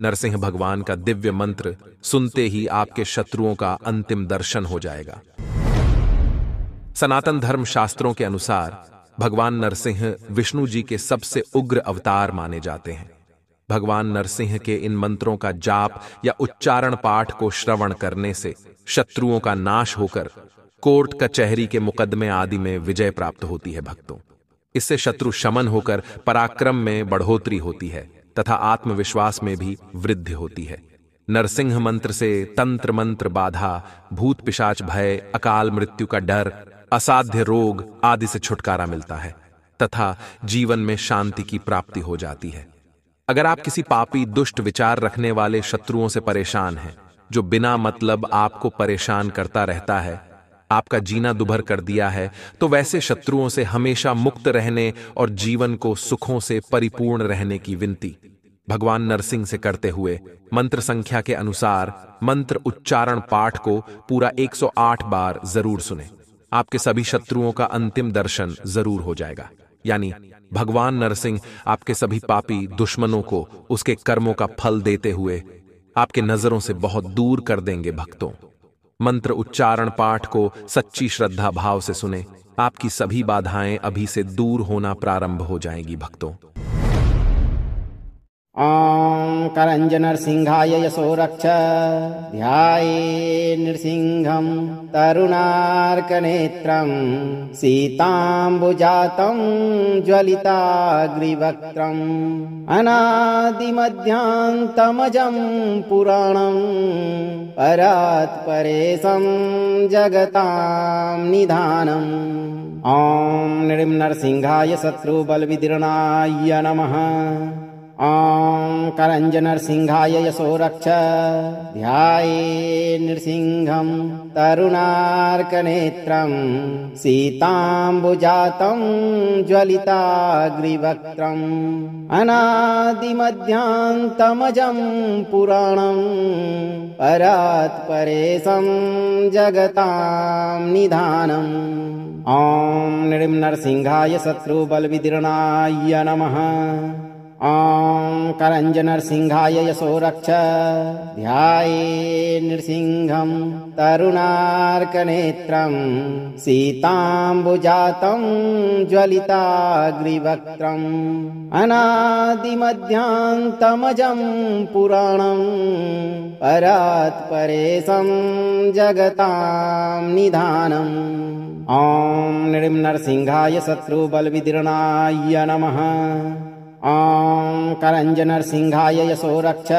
नरसिंह भगवान का दिव्य मंत्र सुनते ही आपके शत्रुओं का अंतिम दर्शन हो जाएगा। सनातन धर्म शास्त्रों के अनुसार भगवान नरसिंह विष्णु जी के सबसे उग्र अवतार माने जाते हैं। भगवान नरसिंह के इन मंत्रों का जाप या उच्चारण पाठ को श्रवण करने से शत्रुओं का नाश होकर कोर्ट कचहरी के मुकदमे आदि में विजय प्राप्त होती है। भक्तों, इससे शत्रु शमन होकर पराक्रम में बढ़ोतरी होती है तथा आत्मविश्वास में भी वृद्धि होती है। नरसिंह मंत्र से तंत्र मंत्र बाधा, भूत पिशाच भय, अकाल मृत्यु का डर, असाध्य रोग आदि से छुटकारा मिलता है तथा जीवन में शांति की प्राप्ति हो जाती है। अगर आप किसी पापी दुष्ट विचार रखने वाले शत्रुओं से परेशान हैं, जो बिना मतलब आपको परेशान करता रहता है, आपका जीना दुभर कर दिया है, तो वैसे शत्रुओं से हमेशा मुक्त रहने और जीवन को सुखों से परिपूर्ण रहने की विनती भगवान नरसिंह से करते हुए मंत्र संख्या के अनुसार मंत्र उच्चारण पाठ को पूरा 108 बार जरूर सुने। आपके सभी शत्रुओं का अंतिम दर्शन जरूर हो जाएगा। यानी भगवान नरसिंह आपके सभी पापी दुश्मनों को उसके कर्मों का फल देते हुए आपके नजरों से बहुत दूर कर देंगे। भक्तों, मंत्र उच्चारण पाठ को सच्ची श्रद्धा भाव से सुने, आपकी सभी बाधाएं अभी से दूर होना प्रारंभ हो जाएंगी। भक्तों, ॐ करञ्जनरसिंहाय यशो रक्ष ध्याये नृसिंहं तरुणार्कनेत्रं सीताम्बुजातं ज्वलिताग्रिवक्त्रम् अनादिमध्यान्तमजं पुराणं परात्परेशं जगतां निधानम्। ॐ नृसिंहाय शत्रुबलविदीर्णाय नमः। ॐ करञ्जनरसिंहाय यशो रक्ष ध्याये नृसिंहं तरुणार्कनेत्रं सीताम्बुजातं ज्वलिताग्रिवक्त्रम् अनादिमध्यान्तमजं पुराणं परात्परेशं जगतां निधानम्। ॐ नृसिंहाय शत्रुबलविदीर्णाय नमः। ॐ करञ्जनरसिंहाय यशो रक्ष ध्याये नृसिंहं तरुणार्कनेत्रं सीताम्बुजातं ज्वलिताग्रिवक्त्रम् अनादिमध्यान्तमजं पुराणं परात्परेशं जगतां निधानम्। ॐ नृसिंहाय शत्रुबलविदीर्णाय नमः। ॐ करञ्जनरसिंहाय यशो रक्ष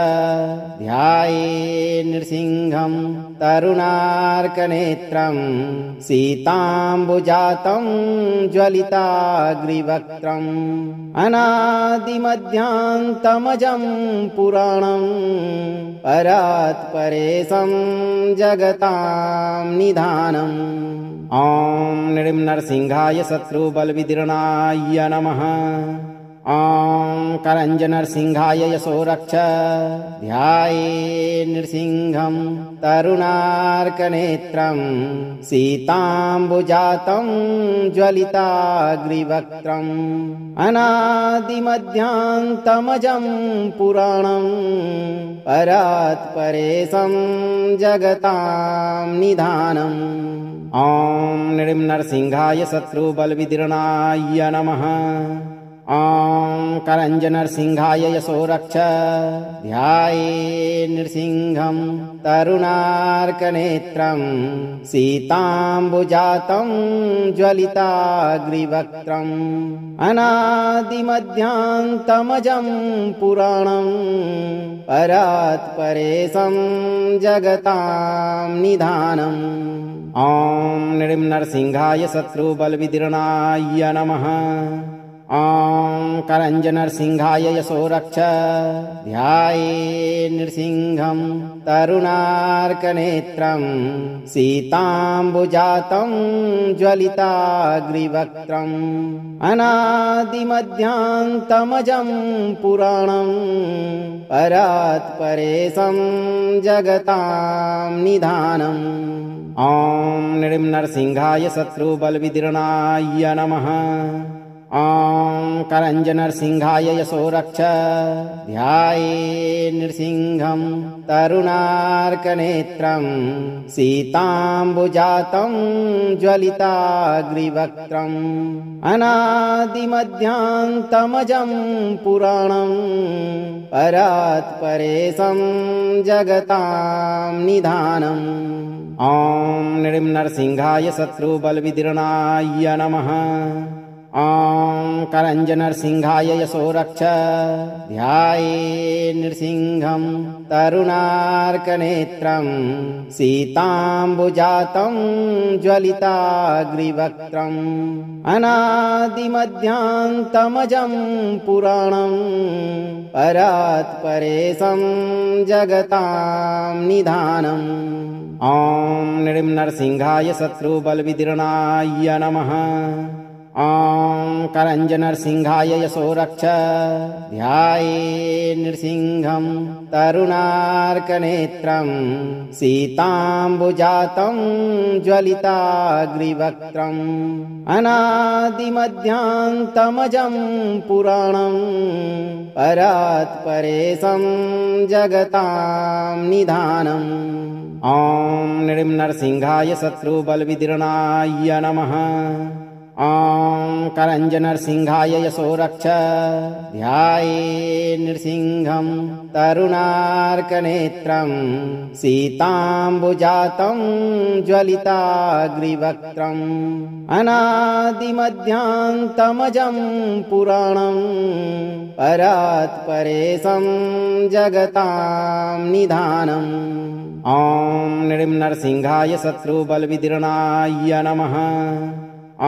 ध्याये नृसिंहं तरुणार्कनेत्रं सीताम्बुजातं ज्वलिताग्रिवक्त्रम् अनादिमध्यान्तमजं पुराणं परात्परेशं जगतां निधानम्। ॐ नृसिंहाय शत्रुबलविदीर्णाय नमः। ॐ करञ्जनरसिंहाय यशो रक्ष ध्याये नृसिंहं तरुणार्कनेत्रं सीताम्बुजातं ज्वलिताग्रिवक्त्रम् अनादिमध्यान्तमजं पुराणं परात्परेशं जगतां निधानम्। ॐ नृसिंहाय शत्रुबलविदीर्णाय नमः। ॐ करञ्जनरसिंहाय यशो रक्ष ध्याये नृसिंहं तरुणार्कनेत्रं सीताम्बुजातं ज्वलिताग्रिवक्त्रम् अनादिमध्यान्तमजं पुराणं परात्परेशं जगतां निधानम्। ॐ नृसिंहाय शत्रुबलविदीर्णाय नमः। ॐ करञ्जनरसिंहाय यशो रक्ष ध्याये नृसिंहं तरुणार्कनेत्रं सीताम्बुजातं ज्वलिताग्रिवक्त्रम् अनादिमध्यान्तमजं पुराणं परात्परेशं जगतां निधानम्। ॐ नृसिंहाय शत्रुबलविदीर्णाय नमः। ॐ करञ्जनरसिंहाय यशो रक्ष ध्याये नृसिंहं तरुणार्कनेत्रं सीताम्बुजातं ज्वलिताग्रिवक्त्रम् अनादिमध्यान्तमजं पुराणं परात्परेशं जगतां निधानम् ॐ नृसिंहाय शत्रुबलविदीर्णाय नमः। ॐ करञ्जनरसिंहाय यशो रक्ष ध्याये नृसिंहं तरुणार्कनेत्रं सीताम्बुजातं ज्वलिताग्रिवक्त्रम् अनादिमध्यान्तमजं पुराणं परात्परेशं जगतां निधानम् ॐ नृसिंहाय शत्रुबलविदीर्णाय नमः। ॐ करञ्जनरसिंहाय यशो रक्ष ध्याये नृसिंहं तरुणार्कनेत्रं सीताम्बुजातं ज्वलिताग्रिवक्त्रम् अनादिमध्यान्तमजं पुराणं परात्परेशं जगतां निधानम् ॐ नृसिंहाय शत्रुबलविदीर्णाय नमः। ॐ करञ्जनरसिंहाय यशो रक्ष ध्याये नृसिंहं तरुणार्कनेत्रं सीताम्बुजातं ज्वलिताग्रिवक्त्रम् अनादिमध्यान्तमजं पुराणं परात्परेशं जगतां निधानम् ॐ नृसिंहाय शत्रुबलविदीर्णाय नमः। ॐ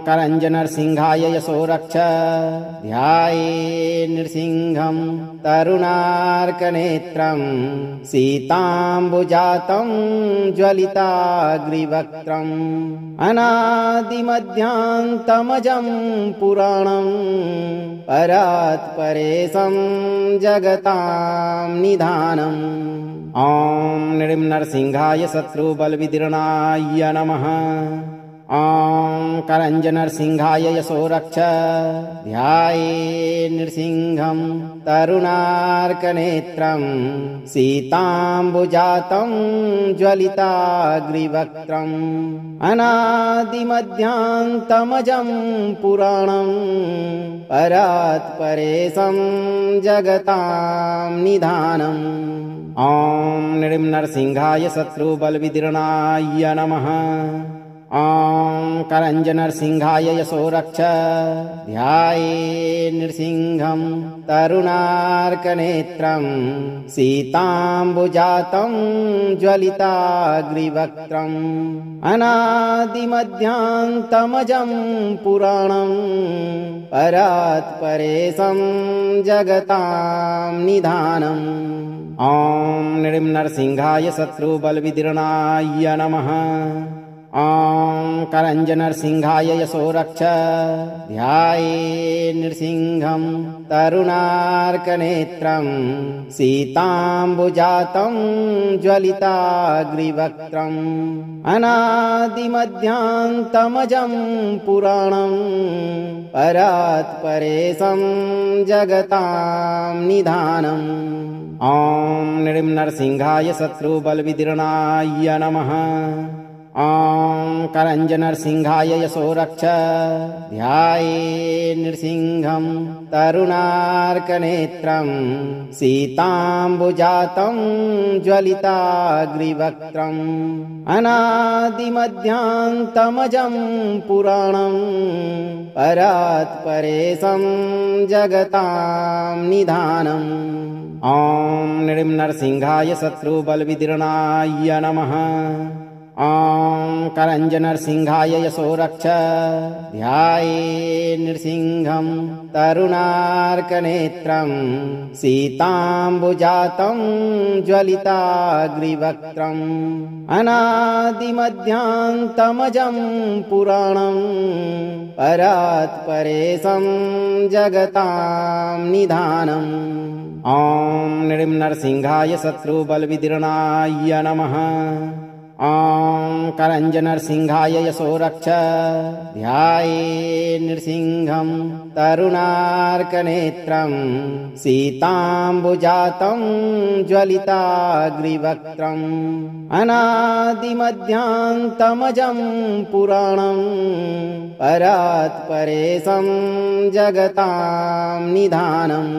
करञ्जनरसिंहाय यशो रक्ष ध्याये नृसिंहं तरुणार्कनेत्रं सीताम्बुजातं ज्वलिताग्रिवक्त्रम् अनादिमध्यान्तमजं पुराणं परात्परेशं जगतां निधानम् ॐ नृसिंहाय शत्रुबलविदीर्णाय नमः। ॐ करञ्जनरसिंहाय यशो रक्ष ध्याये नृसिंहं तरुणार्कनेत्रं सीताम्बुजातं ज्वलिताग्रिवक्त्रम् अनादिमध्यान्तमजं पुराणं परात्परेशं जगतां निधानम् ॐ नृसिंहाय शत्रुबलविदीर्णाय नमः। ॐ करञ्जनरसिंहाय यशो रक्ष ध्याये नृसिंहं तरुणार्कनेत्रं सीताम्बुजातं ज्वलिताग्रिवक्त्रम् अनादिमध्यान्तमजं पुराणं परात्परेशं जगतां निधानम् ॐ नृसिंहाय शत्रुबलविदीर्णाय नमः। ॐ करञ्जनरसिंहाय यशो रक्ष ध्याये नृसिंहं तरुणार्कनेत्रं सीताम्बुजातं ज्वलिताग्रिवक्त्रम् अनादिमध्यान्तमजं पुराणं परात्परेशं जगतां निधानम् ॐ नृसिंहाय शत्रुबलविदीर्णाय नमः। ॐ करञ्जनरसिंहाय यशो रक्ष ध्याये नृसिंहं तरुणार्कनेत्रं सीताम्बुजातं ज्वलिताग्रिवक्त्रम् अनादिमध्यान्तमजं पुराणं परात्परेशं जगतां निधानम् ॐ नृसिंहाय शत्रुबलविदीर्णाय नमः। ॐ करञ्जनरसिंहाय यशो रक्ष ध्याये नृसिंहं तरुणार्कनेत्रं सीताम्बुजातं ज्वलिताग्रिवक्त्रम् अनादिमध्यान्तमजं पुराणं परात्परेशं जगतां निधानम् ॐ नृसिंहाय शत्रुबलविदीर्णाय नमः। ॐ करञ्जनरसिंहाय यशो रक्ष ध्याये नृसिंहं तरुणार्कनेत्रं सीताम्बुजातं ज्वलिताग्रिवक्त्रम् अनादिमध्यान्तमजं पुराणं परात्परेशं जगतां निधानम्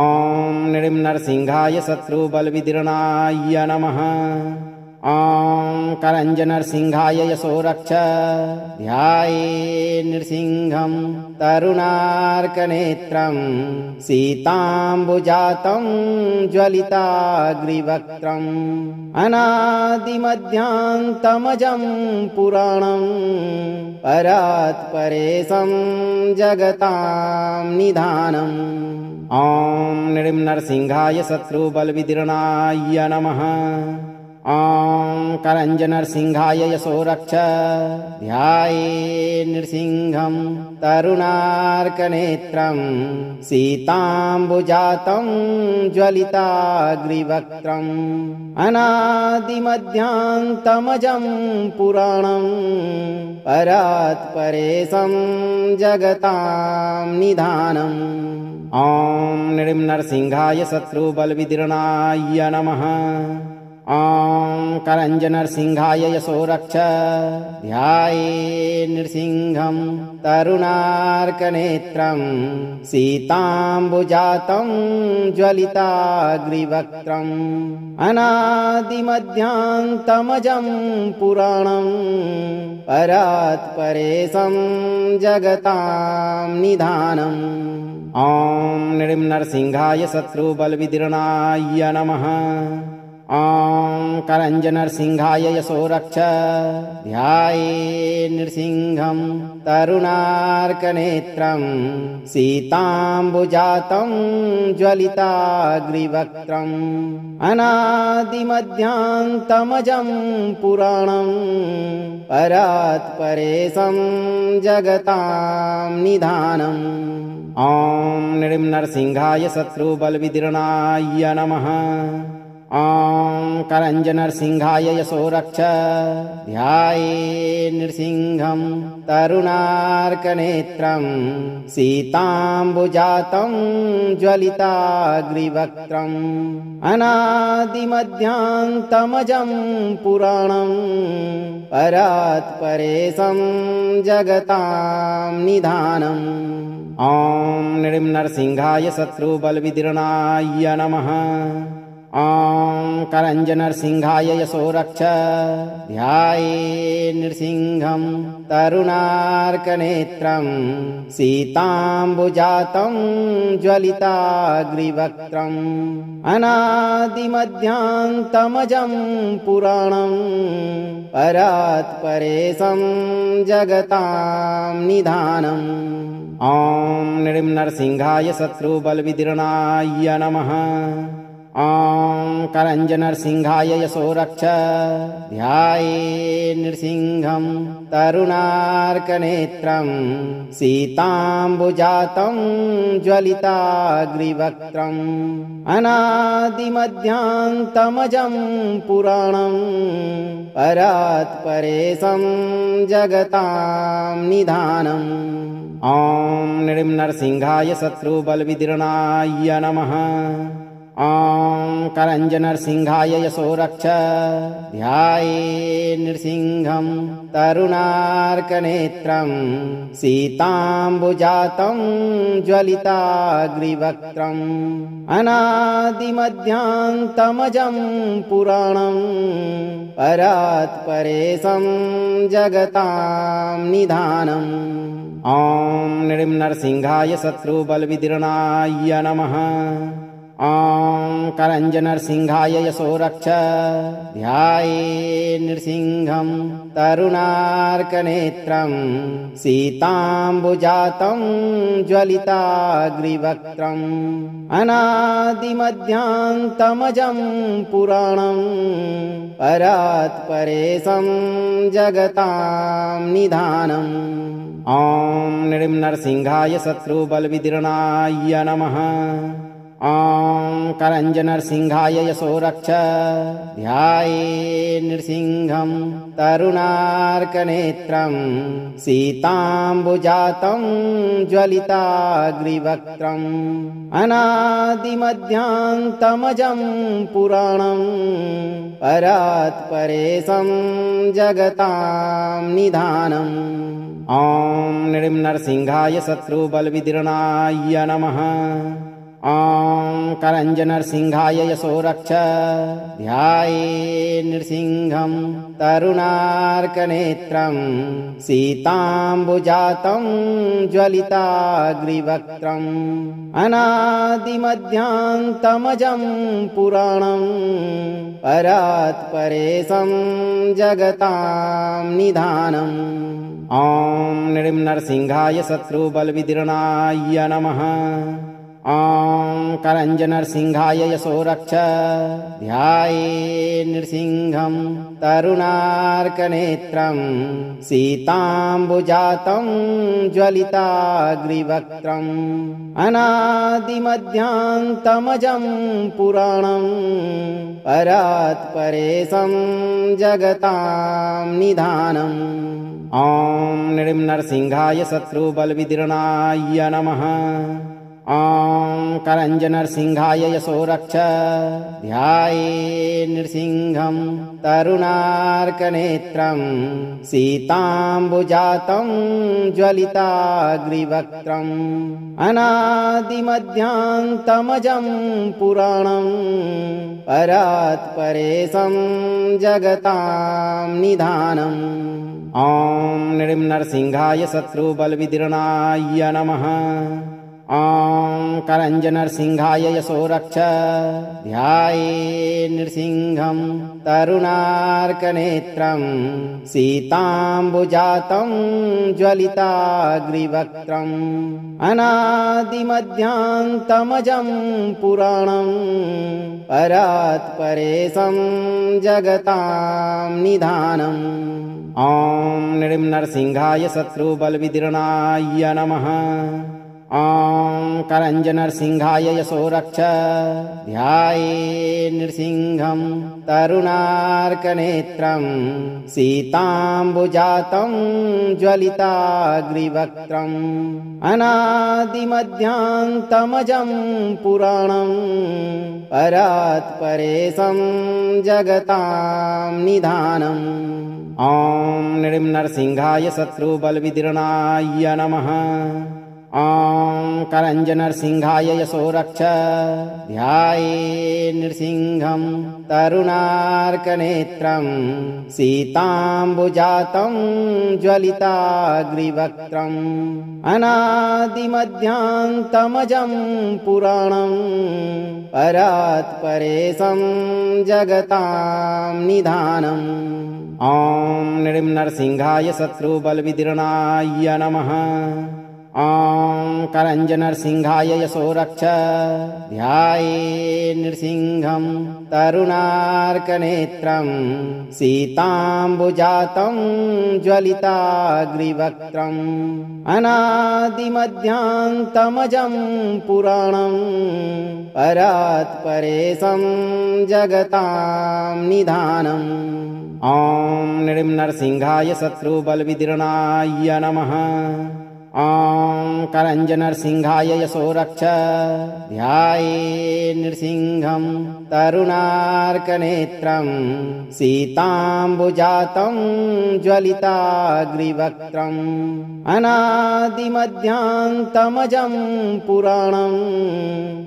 ॐ नृसिंहाय शत्रुबलविदीर्णाय नमः। ॐ करञ्जनरसिंहाय यशो रक्ष ध्याये नृसिंहं तरुणार्कनेत्रं सीताम्बुजातं ज्वलिताग्रिवक्त्रम् अनादिमध्यान्तमजं पुराणं परात्परेशं जगतां निधानम् ॐ नृसिंहाय शत्रुबलविदीर्णाय नमः। ॐ करञ्जनरसिंहाय यशो रक्ष ध्याये नृसिंहं तरुणार्कनेत्रं सीताम्बुजातं ज्वलिताग्रिवक्त्रम् अनादिमध्यान्तमजं पुराणं परात्परेशं जगतां निधानम् ॐ नृसिंहाय शत्रुबलविदीर्णाय नमः। ॐ करञ्जनरसिंहाय यशो रक्ष ध्याये नृसिंहं तरुणार्कनेत्रं सीताम्बुजातं ज्वलिताग्रिवक्त्रम् अनादिमध्यान्तमजं पुराणं परात्परेशं जगतां निधानम् ॐ नृसिंहाय शत्रुबलविदीर्णाय नमः। ॐ करञ्जनरसिंहाय यशो रक्ष ध्याये नृसिंहं तरुणार्कनेत्रं सीताम्बुजातं ज्वलिताग्रिवक्त्रम् अनादिमध्यान्तमजं पुराणं परात्परेशं जगतां निधानम् ॐ नृसिंहाय शत्रुबलविदीर्णाय नमः। ॐ करञ्जनरसिंहाय यशो रक्ष ध्याये नृसिंहं तरुणार्कनेत्रं सीताम्बुजातं ज्वलिताग्रिवक्त्रम् अनादिमध्यान्तमजं पुराणं परात्परेशं जगतां निधानम् ॐ नृसिंहाय शत्रुबलविदीर्णाय नमः। ॐ करञ्जनरसिंहाय यशो रक्ष ध्याये नृसिंहं तरुणार्कनेत्रं सीताम्बुजातं ज्वलिताग्रिवक्त्रम् अनादिमध्यान्तमजं पुराणं परात्परेशं जगतां निधानम् ॐ नृसिंहाय शत्रुबलविदीर्णाय नमः। ॐ करञ्जनरसिंहाय यशो रक्ष ध्याये नृसिंहं तरुणार्कनेत्रं सीताम्बुजातं ज्वलिताग्रिवक्त्रम् अनादिमध्यान्तमजं पुराणं परात्परेशं जगतां निधानम् ॐ नृसिंहाय शत्रुबलविदीर्णाय नमः। ॐ करञ्जनरसिंहाय यशो रक्ष ध्याये नृसिंहं तरुणार्कनेत्रं सीताम्बुजातं ज्वलिताग्रिवक्त्रम् अनादिमध्यान्तमजं पुराणं परात्परेशं जगतां निधानम् ॐ नृसिंहाय शत्रुबलविदीर्णाय नमः। ॐ करञ्जनरसिंहाय यशो रक्ष ध्याये नृसिंहं तरुणार्कनेत्रं सीताम्बुजातं ज्वलिताग्रिवक्त्रम् अनादिमध्यान्तमजं पुराणं परात्परेशं जगतां निधानम् ॐ नृसिंहाय शत्रुबलविदीर्णाय नमः। ॐ करञ्जनरसिंहाय यशो रक्ष ध्याये नृसिंहं तरुणार्कनेत्रं सीताम्बुजातं ज्वलिताग्रिवक्त्रम् अनादिमध्यान्तमजं पुराणं परात्परेशं जगतां निधानम् ॐ नृसिंहाय शत्रुबलविदीर्णाय नमः। ॐ करञ्जनरसिंहाय यशो रक्ष ध्याये नृसिंहं तरुणार्कनेत्रं सीताम्बुजातं ज्वलिताग्रिवक्त्रम् अनादिमध्यान्तमजं पुराणं परात्परेशं जगतां निधानम् ॐ नृसिंहाय शत्रुबलविदीर्णाय नमः। ॐ करञ्जनरसिंहाय यशो रक्ष ध्याये नृसिंहं तरुणार्कनेत्रं सीताम्बुजातं ज्वलिताग्रिवक्त्रम् अनादिमध्यान्तमजं पुराणं परात्परेशं जगतां निधानम् ॐ नृसिंहाय शत्रुबलविदीर्णाय नमः। ॐ करञ्जनरसिंहाय यशो रक्ष ध्याये नृसिंहं तरुणार्कनेत्रं सीताम्बुजातं ज्वलिताग्रिवक्त्रम् अनादिमध्यान्तमजं पुराणं परात्परेशं जगतां निधानम् ॐ नृसिंहाय शत्रुबलविदीर्णाय नमः। ॐ करञ्जनरसिंहाय यशो रक्ष ध्याये नृसिंहं तरुणार्कनेत्रं सीताम्बुजातं ज्वलिताग्रिवक्त्रम् अनादिमध्यान्तमजं पुराणं परात्परेशं जगतां निधानम् ॐ नृसिंहाय शत्रुबलविदीर्णाय नमः। ॐ करञ्जनरसिंहाय यशो रक्ष ध्याये नृसिंहं तरुणार्कनेत्रं सीताम्बुजातं ज्वलिताग्रिवक्त्रम् अनादिमध्यान्तमजं पुराणं परात्परेशं जगतां निधानम् ॐ नृसिंहाय शत्रुबलविदीर्णाय नमः। ॐ करञ्जनरसिंहाय यशो रक्ष ध्याये नृसिंहं तरुणार्कनेत्रं सीताम्बुजातं ज्वलिताग्रिवक्त्रम् अनादिमध्यान्तमजं पुराणं परात्परेशं जगतां निधानम् ॐ नृसिंहाय शत्रुबलविदीर्णाय नमः। ॐ करञ्जनरसिंहाय यशो रक्ष ध्याये नृसिंहं तरुणार्कनेत्रं सीताम्बुजातं ज्वलिताग्रिवक्त्रम् अनादिमध्यान्तमजं पुराणं परात्परेशं जगतां निधानम् ॐ नृसिंहाय शत्रुबलविदीर्णाय नमः। ॐ करञ्जनरसिंहाय यशो रक्ष ध्याये नृसिंहं तरुणार्कनेत्रं सीताम्बुजातं ज्वलिताग्रिवक्त्रम् अनादिमध्यान्तमजं पुराणं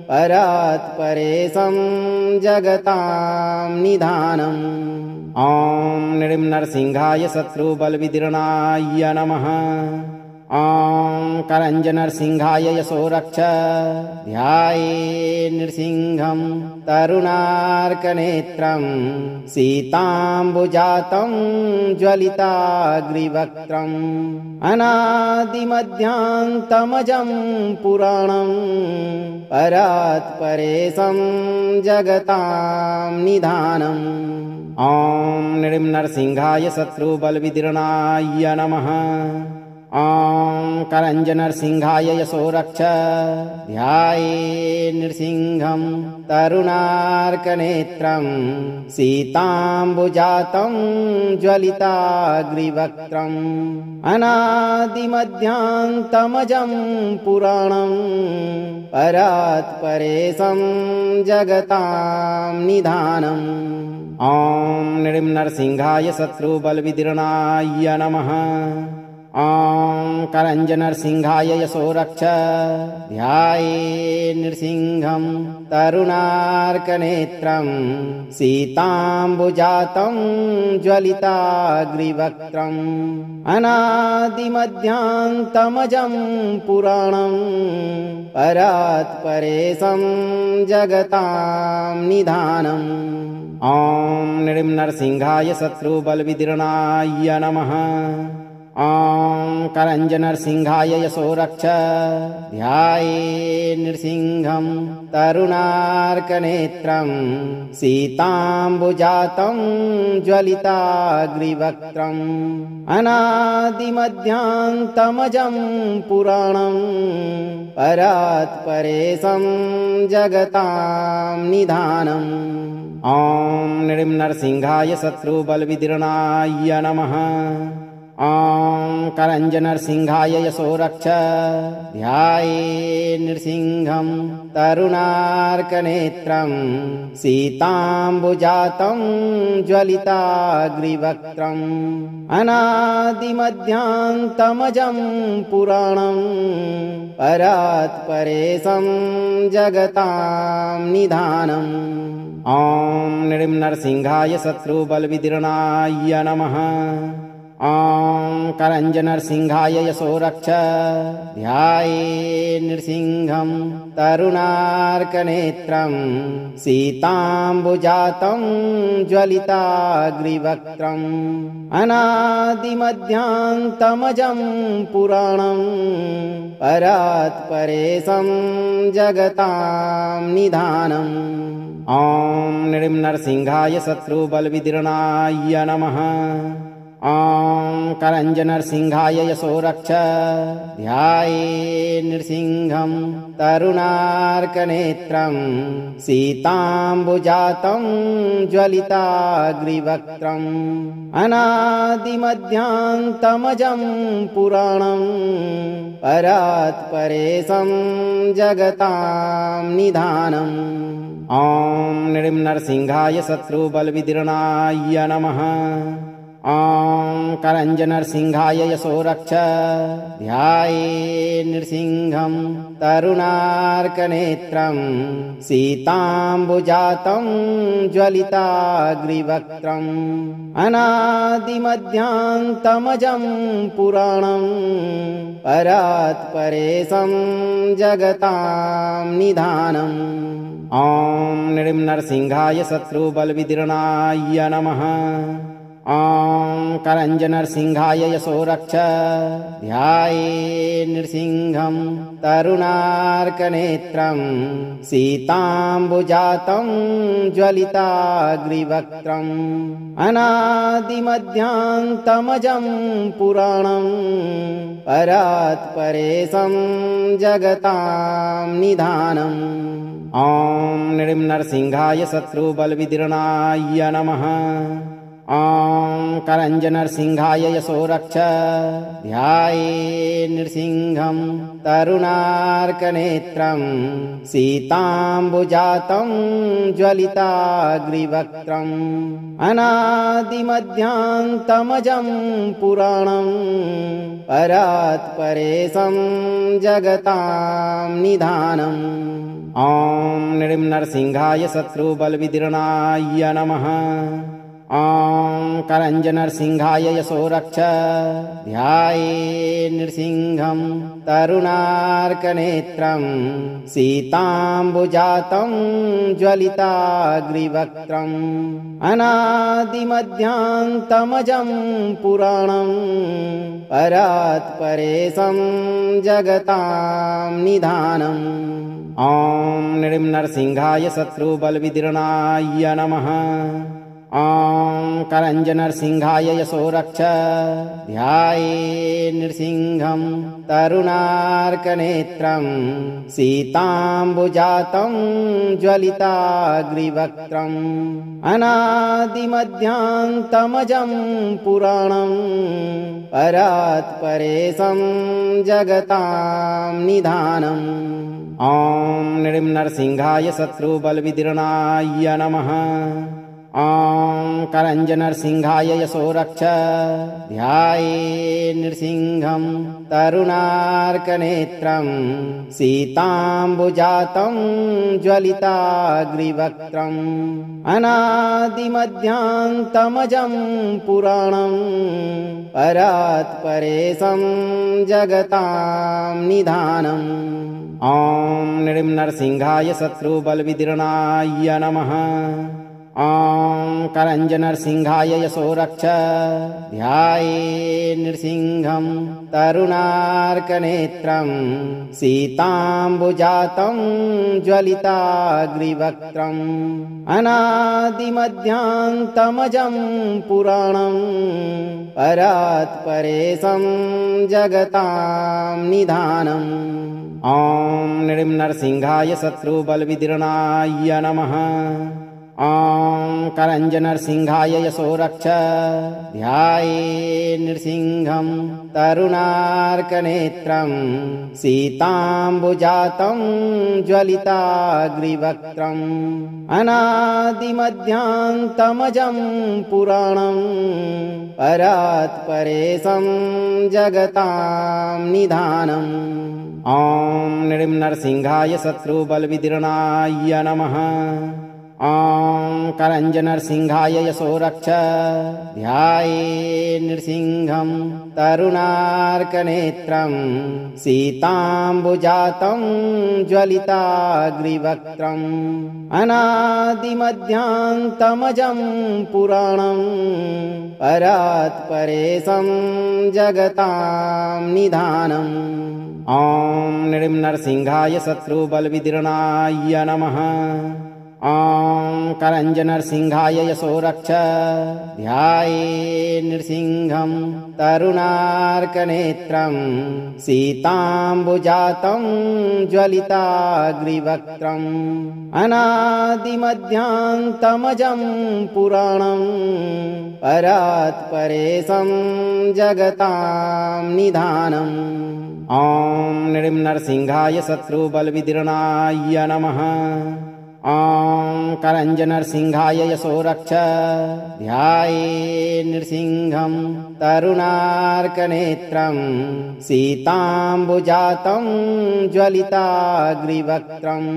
परात्परेशं जगतां निधानम् ॐ नृसिंहाय शत्रुबलविदीर्णाय नमः। ॐ करञ्जनरसिंहाय यशो रक्ष ध्याये नृसिंहं तरुणार्कनेत्रं सीताम्बुजातं ज्वलिताग्रिवक्त्रम् अनादिमध्यान्तमजं पुराणं परात्परेशं जगतां निधानम् ॐ नृसिंहाय शत्रुबलविदीर्णाय नमः। ॐ करञ्जनरसिंहाय यशो रक्ष ध्याये नृसिंहं तरुणार्कनेत्रं सीताम्बुजातं ज्वलिताग्रिवक्त्रम् अनादिमध्यान्तमजं पुराणं परात्परेशं जगतां निधानम् ॐ नृसिंहाय शत्रुबलविदीर्णाय नमः। ॐ करञ्जनरसिंहाय यशो रक्ष ध्याये नृसिंहं तरुणार्कनेत्रं सीताम्बुजातं ज्वलिताग्रिवक्त्रम् अनादिमध्यान्तमजं पुराणं परात्परेशं जगतां निधानम् ॐ नृसिंहाय शत्रुबलविदीर्णाय नमः। ॐ करञ्जनरसिंहाय यशो रक्ष ध्याये नृसिंहं तरुणार्कनेत्रं सीताम्बुजातं ज्वलिताग्रिवक्त्रम् अनादिमध्यान्तमजं पुराणं परात्परेशं जगतां निधानम् ॐ नृसिंहाय शत्रुबलविदीर्णाय नमः। ॐ करञ्जनरसिंहाय यशो रक्ष ध्याये नृसिंहं तरुणार्कनेत्रं सीताम्बुजातं ज्वलिताग्रिवक्त्रम् अनादिमध्यान्तमजं पुराणं परात्परेशं जगतां निधानम् ॐ नृसिंहाय शत्रुबलविदीर्णाय नमः। ॐ करञ्जनरसिंहाय यशो रक्ष ध्याये नृसिंहं तरुणार्कनेत्रं सीताम्बुजातं ज्वलिताग्रिवक्त्रम् अनादिमध्यान्तमजं पुराणं परात्परेशं जगतां निधानम् ॐ नृसिंहाय शत्रुबलविदीर्णाय नमः। ॐ करञ्जनरसिंहाय यशो रक्ष ध्याये नृसिंहं तरुणार्कनेत्रं सीताम्बुजातं ज्वलिताग्रिवक्त्रम् अनादिमध्यान्तमजं पुराणं परात्परेशं जगतां निधानम् ॐ नृसिंहाय शत्रुबलविदीर्णाय नमः। ॐ करञ्जनरसिंहाय यशो रक्ष ध्याये नृसिंहं तरुणार्कनेत्रं सीताम्बुजातं ज्वलिताग्रिवक्त्रम् अनादिमध्यान्तमजं पुराणं परात्परेशं जगतां निधानम् ॐ नृसिंहाय शत्रुबलविदीर्णाय नमः। ॐ करञ्जनरसिंहाय यशो रक्ष ध्याये नृसिंहं तरुणार्कनेत्रं सीताम्बुजातं ज्वलिताग्रिवक्त्रम् अनादिमध्यान्तमजं पुराणं परात्परेशं जगतां निधानम् ॐ नृसिंहाय शत्रुबलविदीर्णाय नमः। ॐ करञ्जनरसिंहाय यशो रक्ष ध्याये नृसिंहं तरुणार्कनेत्रं सीताम्बुजातं ज्वलिताग्रिवक्त्रम् अनादिमध्यान्तमजं पुराणं परात्परेशं जगतां निधानम् ॐ नृसिंहाय शत्रुबलविदीर्णाय नमः। ॐ करञ्जनरसिंहाय यशो रक्ष ध्याये नृसिंहं तरुणार्कनेत्रं सीताम्बुजातं ज्वलिताग्रिवक्त्रम् अनादिमध्यान्तमजं पुराणं परात्परेशं जगतां निधानम् ॐ नृसिंहाय शत्रुबलविदीर्णाय नमः। ॐ करञ्जनरसिंहाय यशो रक्ष ध्याये नृसिंहं तरुणार्कनेत्रं सीताम्बुजातं ज्वलिताग्रिवक्त्रम् अनादिमध्यान्तमजं पुराणं परात्परेशं जगतां निधानम् ॐ नृसिंहाय शत्रुबलविदीर्णाय नमः। ॐ करञ्जनरसिंहाय यशो रक्ष ध्याये नृसिंहं तरुणार्कनेत्रं सीताम्बुजातं ज्वलिताग्रिवक्त्रम् अनादिमध्यान्तमजं पुराणं परात्परेशं जगतां निधानम् ॐ नृसिंहाय शत्रुबलविदीर्णाय नमः। ॐ करञ्जनरसिंहाय यशो रक्ष ध्याये नृसिंहं तरुणार्कनेत्रं सीताम्बुजातं ज्वलिताग्रिवक्त्रम् अनादिमध्यान्तमजं पुराणं परात्परेशं जगतां निधानम् ॐ नृसिंहाय शत्रुबलविदीर्णाय नमः। ॐ करञ्जनरसिंहाय यशो रक्ष ध्याये नृसिंहं तरुणार्कनेत्रं सीताम्बुजातं ज्वलिताग्रिवक्त्रम् अनादिमध्यान्तमजं पुराणं परात्परेशं जगतां निधानम् ॐ नृसिंहाय शत्रुबलविदीर्णाय नमः। ॐ करञ्जनरसिंहाय यशो रक्ष ध्याये नृसिंहं तरुणार्कनेत्रं सीताम्बुजातं ज्वलिताग्रिवक्त्रम् अनादिमध्यान्तमजं पुराणं परात्परेशं जगतां निधानम् ॐ नृसिंहाय शत्रुबलविदीर्णाय नमः। ॐ करञ्जनरसिंहाय यशो रक्ष ध्याये नृसिंहं तरुणार्कनेत्रं सीताम्बुजातं ज्वलिताग्रिवक्त्रम् अनादिमध्यान्तमजं पुराणं परात्परेशं जगतां निधानम् ॐ नृसिंहाय शत्रुबलविदीर्णाय नमः। ॐ करञ्जनरसिंहाय यशो रक्ष ध्याये नृसिंहं तरुणार्कनेत्रं सीताम्बुजातं ज्वलिताग्रिवक्त्रम्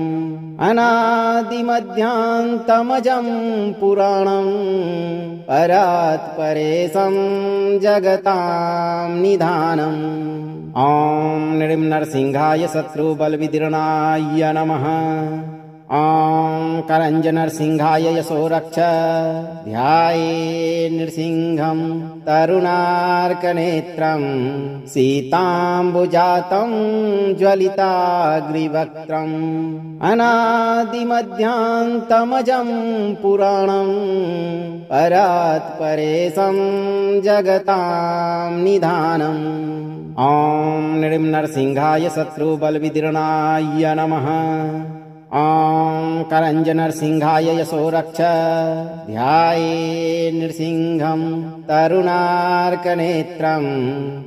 अनादिमध्यान्तमजं पुराणं परात्परेशं जगतां निधानम् ॐ नृसिंहाय शत्रुबलविदीर्णाय नमः। ॐ करञ्जनरसिंहाय यशो रक्ष ध्याये नृसिंहं तरुणार्कनेत्रं सीताम्बुजातं ज्वलिताग्रिवक्त्रम् अनादिमध्यान्तमजं पुराणं परात्परेशं जगतां निधानम् ॐ नृसिंहाय शत्रुबलविदीर्णाय नमः। ॐ करञ्जनरसिंहाय यशो रक्ष ध्याये नृसिंहं तरुणार्कनेत्रं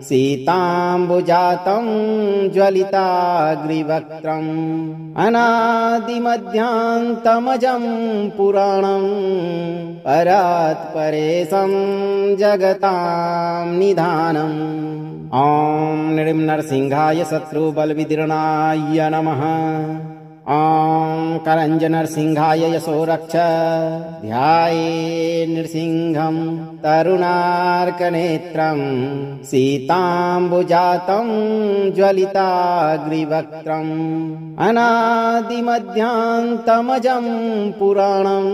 सीताम्बुजातं ज्वलिताग्रिवक्त्रम् अनादिमध्यान्तमजं पुराणं परात्परेशं जगतां निधानम् ॐ नृसिंहाय शत्रुबलविदीर्णाय नमः। ॐ करञ्जनरसिंहाय यशो रक्ष ध्याये नृसिंहं तरुणार्कनेत्रं सीताम्बुजातं ज्वलिताग्रिवक्त्रम् अनादिमध्यान्तमजं पुराणं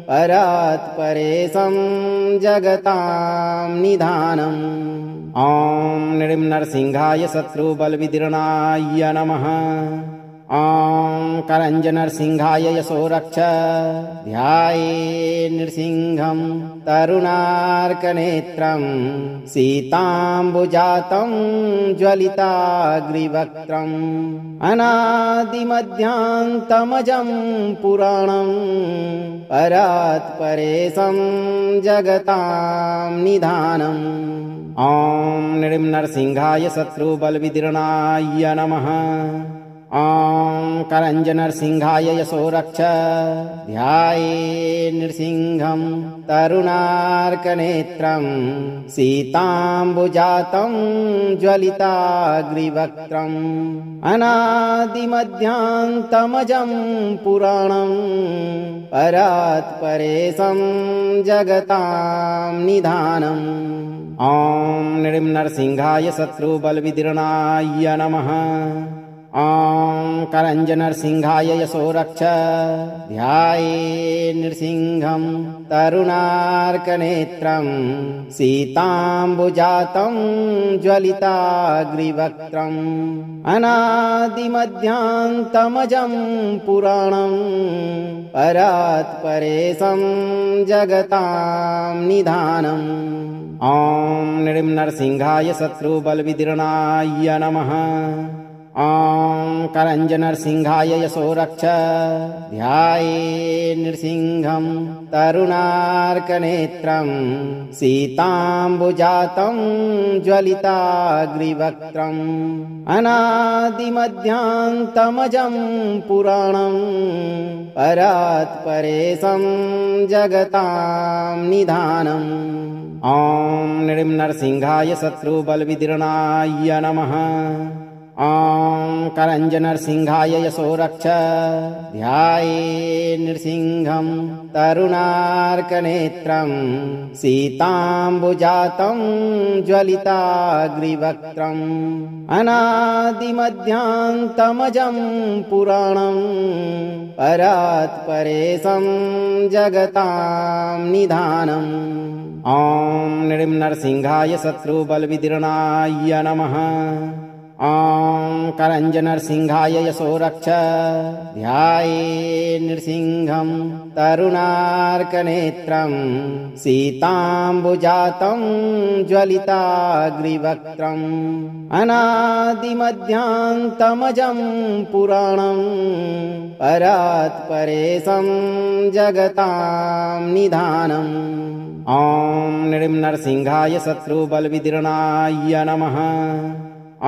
परात्परेशं जगतां निधानम् ॐ नृसिंहाय शत्रुबलविदीर्णाय नमः। ॐ करञ्जनरसिंहाय यशो रक्ष ध्याये नृसिंहं तरुणार्कनेत्रं सीताम्बुजातं ज्वलिताग्रिवक्त्रम् अनादिमध्यान्तमजं पुराणं परात्परेशं जगतां निधानम् ॐ नृसिंहाय शत्रुबलविदीर्णाय नमः। ॐ करञ्जनरसिंहाय यशो रक्ष ध्याये नृसिंहं तरुणार्कनेत्रं सीताम्बुजातं ज्वलिताग्रिवक्त्रम् अनादिमध्यान्तमजं पुराणं परात्परेशं जगतां निधानम् ॐ नृसिंहाय शत्रुबलविदीर्णाय नमः। ॐ करञ्जनरसिंहाय यशो रक्ष ध्याये नृसिंहं तरुणार्कनेत्रं सीताम्बुजातं ज्वलिताग्रिवक्त्रम् अनादिमध्यान्तमजं पुराणं परात्परेशं जगतां निधानम् ॐ नृसिंहाय शत्रुबलविदीर्णाय नमः। ॐ करञ्जनरसिंहाय यशो रक्ष ध्याये नृसिंहं तरुणार्कनेत्रं सीताम्बुजातं ज्वलिताग्रिवक्त्रम् अनादिमध्यान्तमजं पुराणं परात्परेशं जगतां निधानम् ॐ नृसिंहाय शत्रुबलविदीर्णाय नमः। ॐ करञ्जनरसिंहाय यशो रक्ष ध्याये नृसिंहं तरुणार्कनेत्रं सीताम्बुजातं ज्वलिताग्रिवक्त्रम् अनादिमध्यान्तमजं पुराणं परात्परेशं जगतां निधानम् ॐ नृसिंहाय शत्रुबलविदीर्णाय नमः। ॐ करञ्जनरसिंहाय यशो रक्ष ध्याये नृसिंहं तरुणार्कनेत्रं सीताम्बुजातं ज्वलिताग्रिवक्त्रम् अनादिमध्यान्तमजं पुराणं परात्परेशं जगतां निधानम् ॐ नृसिंहाय शत्रुबलविदीर्णाय नमः। ॐ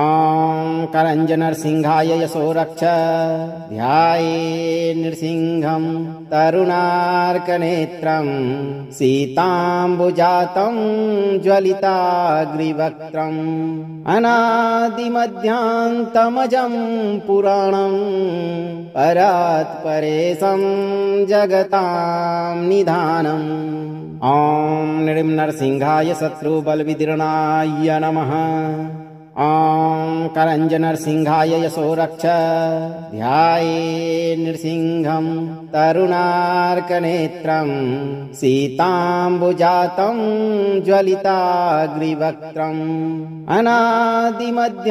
करञ्जनरसिंहाय यशो रक्ष ध्याये नृसिंहं तरुणार्कनेत्रं सीताम्बुजातं ज्वलिताग्रिवक्त्रम् अनादिमध्यान्तमजं पुराणं परात्परेशं जगतां निधानम् ॐ नृसिंहाय शत्रुबलविदीर्णाय नमः। ॐ करञ्जनरसिंहाय यशो रक्ष ध्याये नृसिंहं तरुणार्कनेत्रं सीताम्बुजातं ज्वलिताग्रिवक्त्रम् अनादिमध्यान्तमजं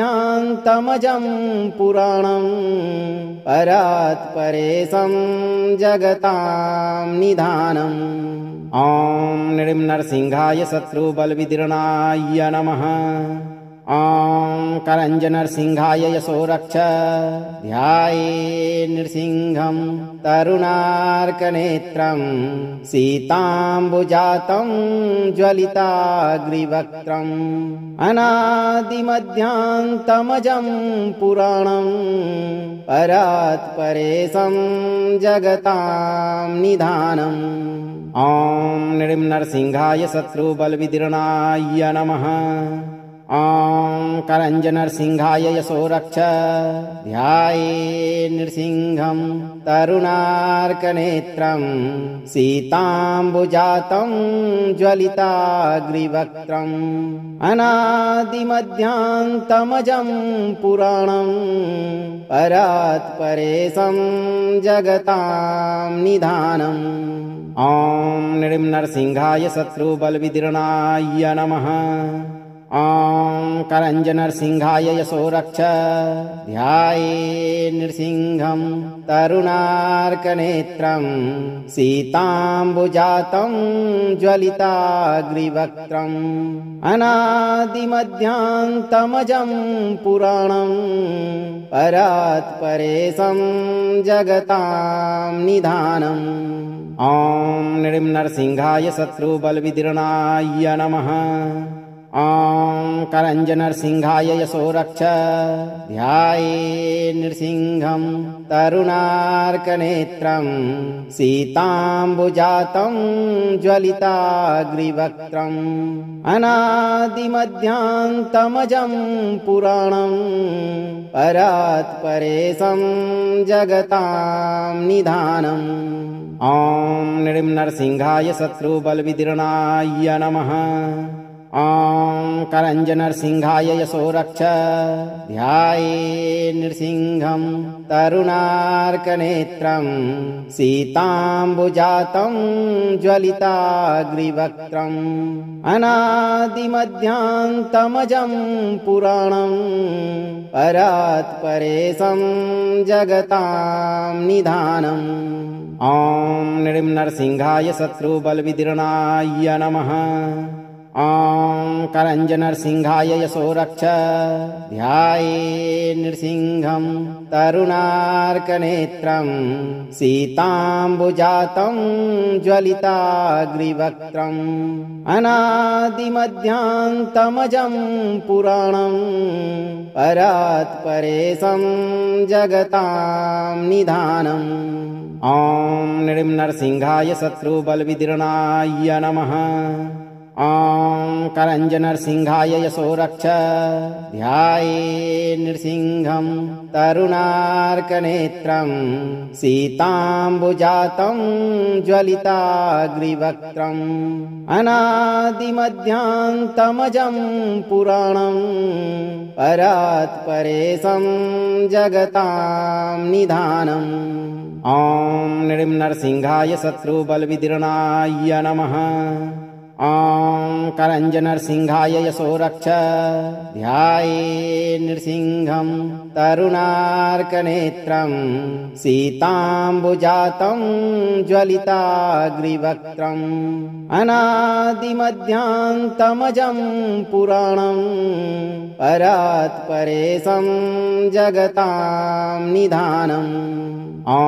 पुराणं परात्परेशं जगतां निधानम् ॐ नृसिंहाय शत्रुबलविदीर्णाय नमः। ॐ करञ्जनरसिंहाय यशो रक्ष ध्याये नृसिंहं तरुणार्कनेत्रं सीताम्बुजातं ज्वलिताग्रिवक्त्रम् अनादिमध्यान्तमजं पुराणं परात्परेशं जगतां निधानम् ॐ नृसिंहाय शत्रुबलविदीर्णाय नमः। ॐ करञ्जनरसिंहाय यशो रक्ष ध्याये नृसिंहं तरुणार्कनेत्रं सीताम्बुजातं ज्वलिताग्रिवक्त्रम् अनादिमध्यान्तमजं पुराणं परात्परेशं जगतां निधानम् ॐ नृसिंहाय शत्रुबलविदीर्णाय नमः। ॐ करञ्जनरसिंहाय यशो रक्ष ध्याये नृसिंहं तरुणार्कनेत्रं सीताम्बुजातं ज्वलिताग्रिवक्त्रम् अनादिमध्यान्तमजं पुराणं परात्परेशं जगतां निधानम् ॐ नृसिंहाय शत्रुबलविदीर्णाय नमः। ॐ करञ्जनरसिंहाय यशो रक्ष ध्याये नृसिंहं तरुणार्कनेत्रं सीताम्बुजातं ज्वलिताग्रिवक्त्रम् अनादिमध्यान्तमजं पुराणं परात्परेशं जगतां निधानम् ॐ नृसिंहाय शत्रुबलविदीर्णाय नमः। ॐ करञ्जनरसिंहाय यशो रक्ष ध्याये नृसिंहं तरुणार्कनेत्रं सीताम्बुजातं ज्वलिताग्रिवक्त्रम् अनादिमध्यान्तमजं पुराणं परात्परेशं जगतां निधानम् ॐ नृसिंहाय शत्रुबलविदीर्णाय नमः। ॐ करञ्जनरसिंहाय यशो रक्ष ध्याये नृसिंहं तरुणार्कनेत्रं सीताम्बुजातं ज्वलिताग्रिवक्त्रम् अनादिमध्यान्तमजं पुराणं परात्परेशं जगतां निधानम् ॐ नृसिंहाय शत्रुबलविदीर्णाय नमः। ॐ करञ्जनरसिंहाय यशो रक्ष ध्याये नृसिंहं तरुणार्कनेत्रं सीताम्बुजातं ज्वलिताग्रिवक्त्रम् अनादिमध्यान्तमजं पुराणं परात्परेशं जगतां निधानम् ॐ नृसिंहाय शत्रुबलविदीर्णाय नमः। ॐ करञ्जनरसिंहाय यशो रक्ष ध्याये नृसिंहं तरुणार्कनेत्रं सीताम्बुजातं ज्वलिताग्रिवक्त्रम् अनादिमध्यान्तमजं पुराणं परात्परेशं जगतां निधानम् ॐ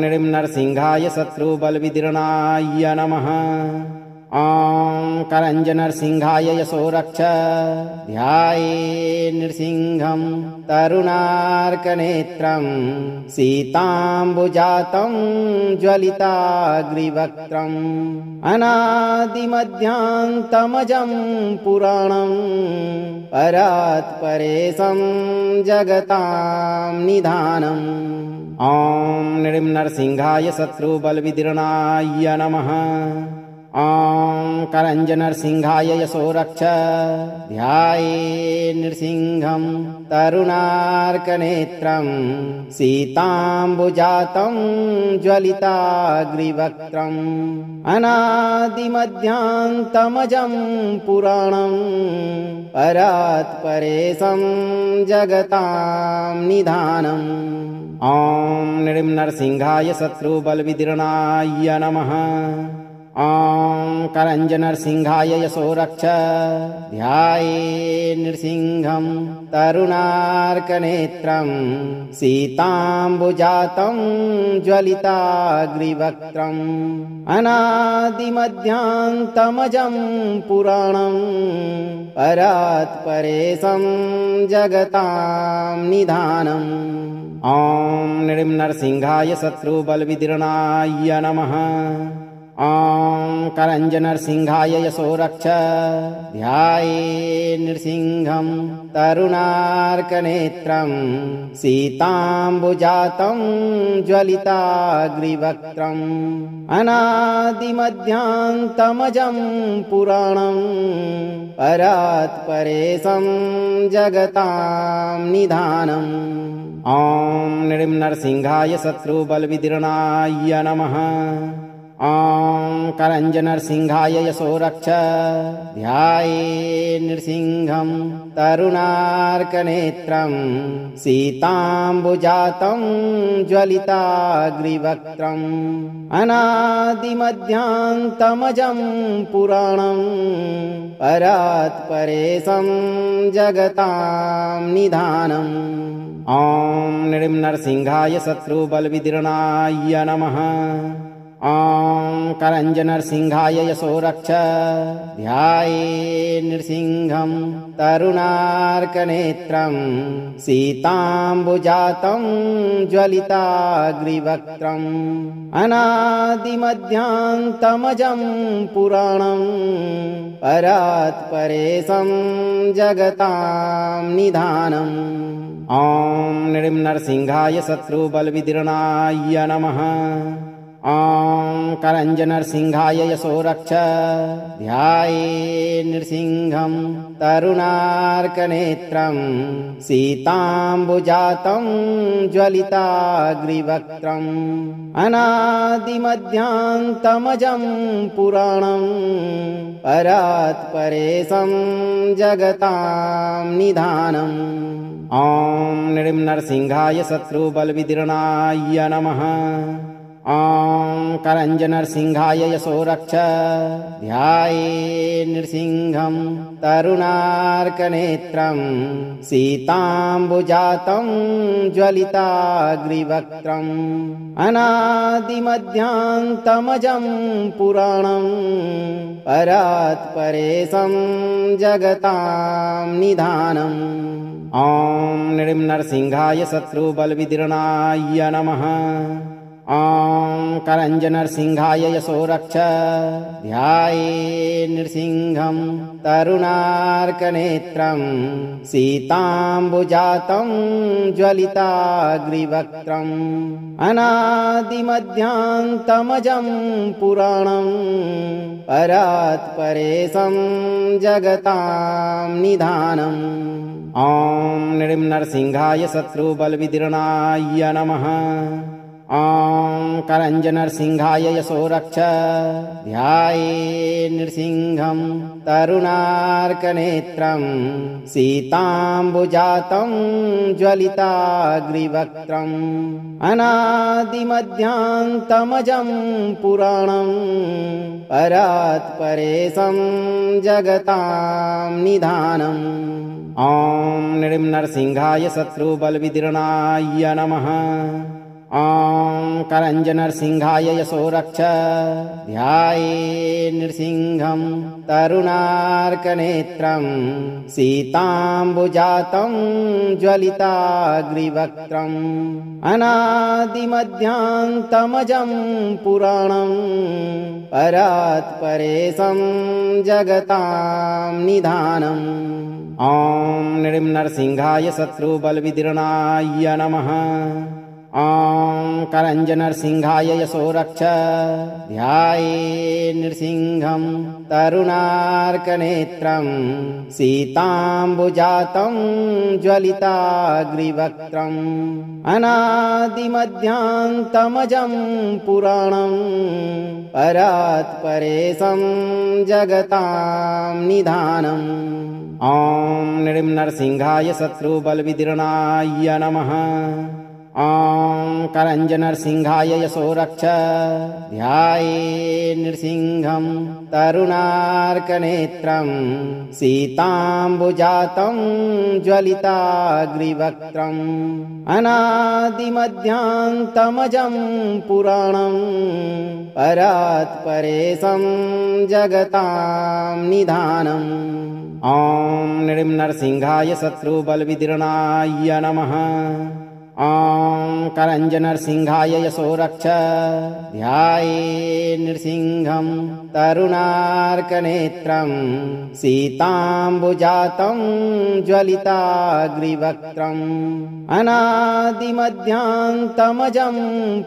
नृसिंहाय शत्रुबलविदीर्णाय नमः। ॐ करञ्जनरसिंहाय यशो रक्ष ध्याये नृसिंहं तरुणार्कनेत्रं सीताम्बुजातं ज्वलिताग्रिवक्त्रम् अनादिमध्यान्तमजं पुराणं परात्परेशं जगतां निधानम् ॐ नृसिंहाय शत्रुबलविदीर्णाय नमः। ॐ करञ्जनरसिंहाय यशो रक्ष ध्याये नृसिंहं तरुणार्कनेत्रं सीताम्बुजातं ज्वलिताग्रिवक्त्रम् अनादिमध्यान्तमजं पुराणं परात्परेशं जगतां निधानम् ॐ नृसिंहाय शत्रुबलविदीर्णाय नमः। ॐ करञ्जनरसिंहाय यशो रक्ष ध्याये नृसिंहं तरुणार्कनेत्रं सीताम्बुजातं ज्वलिताग्रिवक्त्रम् अनादिमध्यान्तमजं पुराणं परात्परेशं जगतां निधानम् ॐ नृसिंहाय शत्रुबलविदीर्णाय नमः। ॐ करञ्जनरसिंहाय यशो रक्ष ध्याये नृसिंहं तरुणार्कनेत्रं सीताम्बुजातं ज्वलिताग्रिवक्त्रम् अनादिमध्यान्तमजं पुराणं परात्परेशं जगतां निधानम् ॐ नृसिंहाय शत्रुबलविदीर्णाय नमः। ॐ करञ्जनरसिंहाय यशो रक्ष ध्याये नृसिंहं तरुणार्कनेत्रं सीताम्बुजातं ज्वलिताग्रिवक्त्रम् अनादिमध्यान्तमजं पुराणं परात्परेशं जगतां निधानम् ॐ नृं नरसिंहाय शत्रुबलविदीर्णाय नमः। ॐ करञ्जनरसिंहाय यशो रक्ष ध्याये नृसिंहं तरुणार्कनेत्रं सीताम्बुजातं ज्वलिताग्रिवक्त्रम् अनादिमध्यान्तमजं पुराणं परात्परेशं जगतां निधानम् ॐ नृं नरसिंहाय शत्रुबलविदीर्णाय नमः। ॐ करञ्जनरसिंहाय यशो रक्ष ध्याये नृसिंहं तरुणार्कनेत्रं सीताम्बुजातं ज्वलिताग्रिवक्त्रम् अनादिमध्यान्तमजं पुराणं परात्परेशं जगतां निधानम् ॐ नृं नरसिंहाय शत्रुबलविदीर्णाय नमः। ॐ करञ्जनरसिंहाय यशो रक्ष ध्याये नृसिंहं तरुणार्कनेत्रं सीताम्बुजातं ज्वलिताग्रिवक्त्रम् अनादिमध्यान्तमजं पुराणं परात्परेशं जगतां निधानम् ॐ नृं नरसिंहाय शत्रुबलविदीर्णाय नमः। ॐ करञ्जनरसिंहाय यशो रक्ष ध्याये नृसिंहं तरुणार्कनेत्रं सीताम्बुजातं ज्वलिताग्रिवक्त्रम् अनादिमध्यान्तमजं पुराणं परात्परेशं जगतां निधानम् ॐ नृं नरसिंहाय शत्रुबलविदीर्णाय नमः। ॐ करञ्जनरसिंहाय यशो रक्ष ध्याये नृसिंहं तरुणार्कनेत्रं सीताम्बुजातं ज्वलिताग्रिवक्त्रम् अनादिमध्यान्तमजं पुराणं परात्परेशं जगतां निधानम् ॐ नृं नरसिंहाय शत्रुबलविदीर्णाय नमः। ॐ करञ्जनरसिंहाय यशो रक्ष ध्याये नृसिंहं तरुणार्कनेत्रं सीताम्बुजातं ज्वलिताग्रिवक्त्रम् अनादिमध्यान्तमजं पुराणं परात्परेशं जगतां निधानम् ॐ नृं नरसिंहाय शत्रुबलविदीर्णाय नमः। ॐ करञ्जनरसिंहाय यशो रक्ष ध्याये नृसिंहं तरुणार्कनेत्रं सीताम्बुजातं ज्वलिताग्रिवक्त्रम् अनादिमध्यान्तमजं पुराणं परात्परेशं जगतां निधानम् ॐ नृं नरसिंहाय शत्रुबलविदीर्णाय नमः। ॐ करञ्जनरसिंहाय यशो रक्ष ध्याये नृसिंहं तरुणार्कनेत्रं सीताम्बुजातं ज्वलिताग्रिवक्त्रम् अनादिमध्यान्तमजं पुराणं परात्परेशं जगतां निधानम् ॐ नृं नरसिंहाय शत्रुबलविदीर्णाय नमः। ॐ करञ्जनरसिंहाय यशो रक्ष ध्याये नृसिंहं तरुणार्कनेत्रं सीताम्बुजातं ज्वलिताग्रिवक्त्रम् अनादिमध्यान्तमजं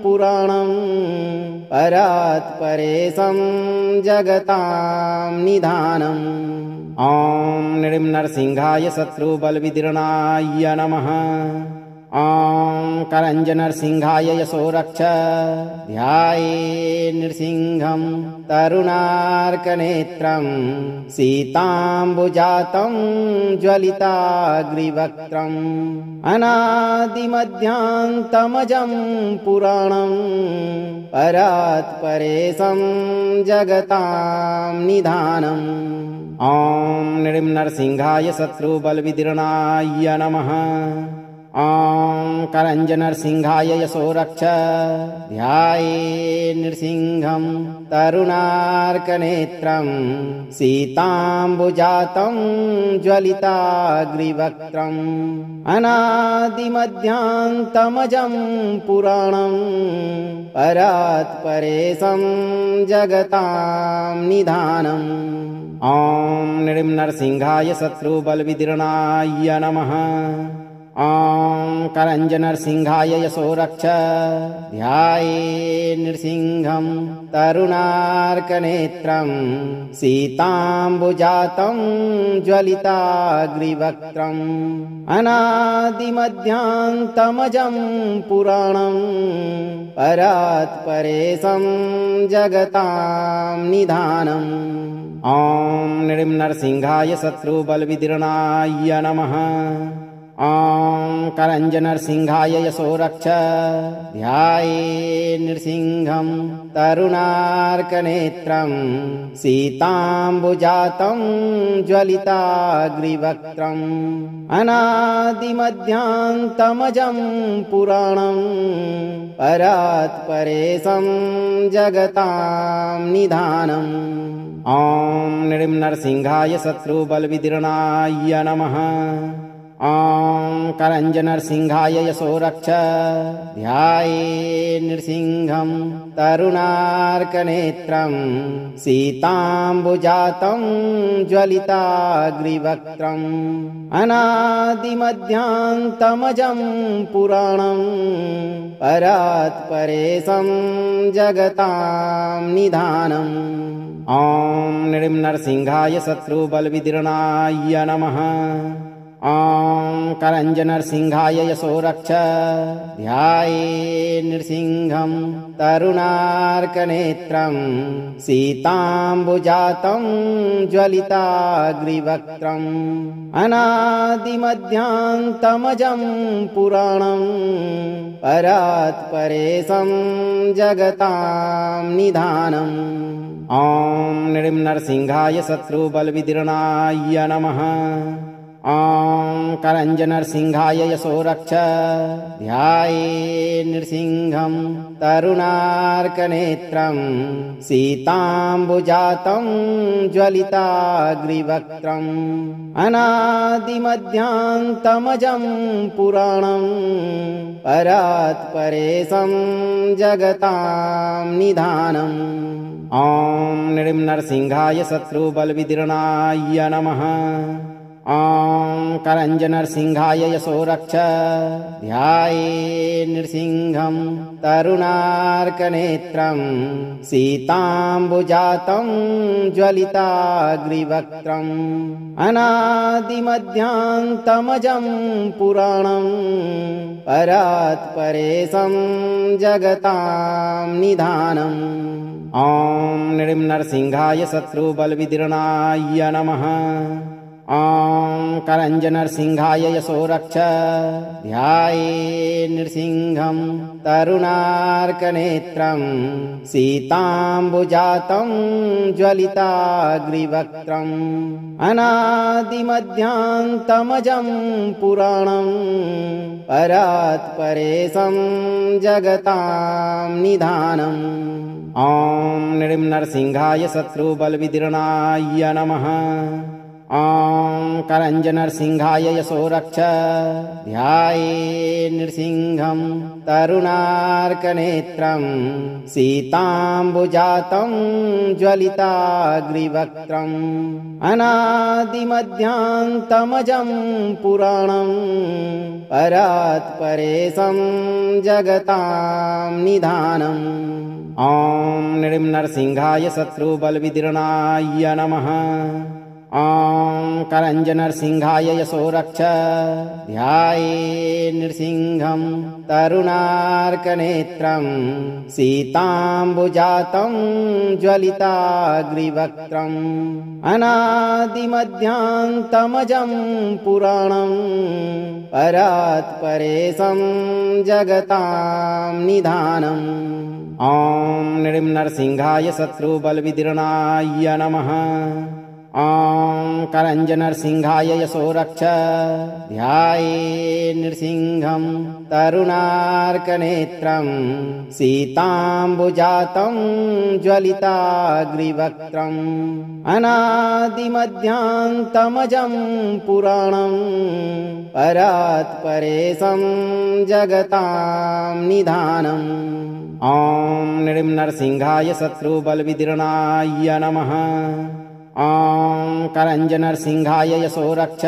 पुराणं परात्परेशं जगतां निधानम् ॐ नृं नरसिंहाय शत्रुबलविदीर्णाय नमः। ॐ करञ्जनरसिंहाय यशो रक्ष ध्याये नृसिंहं तरुणार्कनेत्रं सीताम्बुजातं ज्वलिताग्रिवक्त्रम् अनादिमध्यान्तमजं पुराणं परात्परेशं जगतां निधानम् ॐ नृसिंहाय शत्रुबलविदीर्णाय नमः। ॐ करञ्जनरसिंहाय यशो रक्ष ध्याये नृसिंहं तरुणार्कनेत्रं सीताम्बुजातं ज्वलिताग्रिवक्त्रम् अनादिमध्यान्तमजं पुराणं परात्परेशं जगतां निधानम् ॐ नृसिंहाय शत्रुबलविदीर्णाय नमः। ॐ करञ्जनरसिंहाय यशो रक्ष ध्याये नृसिंहं तरुणार्कनेत्रं सीताम्बुजातं ज्वलिताग्रिवक्त्रम् अनादिमध्यान्तमजं पुराणं परात्परेशं जगतां निधानम् ॐ नृसिंहाय शत्रुबलविदीर्णाय नमः। ॐ करञ्जनरसिंहाय यशो रक्ष ध्याये नृसिंहं तरुणार्कनेत्रं सीताम्बुजातं ज्वलिताग्रिवक्त्रम् अनादिमध्यान्तमजं पुराणं परात्परेशं जगतां निधानम् ॐ नृसिंहाय शत्रुबलविदीर्णाय नमः। ॐ करञ्जनरसिंहाय यशो रक्ष ध्याये नृसिंहं तरुणार्कनेत्रं सीताम्बुजातं ज्वलिताग्रिवक्त्रम् अनादिमध्यान्तमजं पुराणं परात्परेशं जगतां निधानम् ॐ नृसिंहाय शत्रुबलविदीर्णाय नमः। ॐ करञ्जनरसिंहाय यशो रक्ष ध्याये नृसिंहं तरुणार्कनेत्रं सीताम्बुजातं ज्वलिताग्रिवक्त्रम् अनादिमध्यान्तमजं पुराणं परात्परेशं जगतां निधानम् ॐ नृसिंहाय शत्रुबलविदीर्णाय नमः। ॐ करञ्जनरसिंहाय यशो रक्ष ध्याये नृसिंहं तरुणार्कनेत्रं सीताम्बुजातं ज्वलिताग्रिवक्त्रम् अनादिमध्यान्तमजं पुराणं परात्परेशं जगतां निधानम् ॐ नृसिंहाय शत्रुबलविदीर्णाय नमः। ॐ करञ्जनरसिंहाय यशो रक्ष ध्याये नृसिंहं तरुणार्कनेत्रं सीताम्बुजातं ज्वलिताग्रिवक्त्रम् अनादिमध्यान्तमजं पुराणं परात्परेशं जगतां निधानम् ॐ नृसिंहाय शत्रुबलविदीर्णाय नमः। ॐ करञ्जनरसिंहाय यशो रक्ष ध्याये नृसिंहं तरुणार्कनेत्रं सीताम्बुजातं ज्वलिताग्रिवक्त्रम् अनादिमध्यान्तमजं पुराणं परात्परेशं जगतां निधानम् ॐ नृसिंहाय शत्रुबलविदीर्णाय नमः। ॐ करञ्जनरसिंहाय यशो रक्ष ध्याये नृसिंहं तरुणार्कनेत्रं सीताम्बुजातं ज्वलिताग्रिवक्त्रम् अनादिमध्यान्तमजं पुराणं परात्परेशं जगतां निधानम् ॐ नृसिंहाय शत्रुबलविदीर्णाय नमः। ॐ करञ्जनरसिंहाय यशो रक्ष ध्याये नृसिंहं तरुणार्कनेत्रं सीताम्बुजातं ज्वलिताग्रिवक्त्रम् अनादिमध्यान्तमजं पुराणं परात्परेशं जगतां निधानम् ॐ नृसिंहाय शत्रुबलविदीर्णाय नमः। ॐ करञ्जनरसिंहाय यशो रक्ष ध्याये नृसिंहं तरुणार्कनेत्रं सीताम्बुजातं ज्वलिताग्रिवक्त्रम् अनादिमध्यान्तमजं पुराणं परात्परेशं जगतां निधानम् ॐ नृसिंहाय शत्रुबलविदीर्णाय नमः। ॐ करञ्जनरसिंहाय यशो रक्ष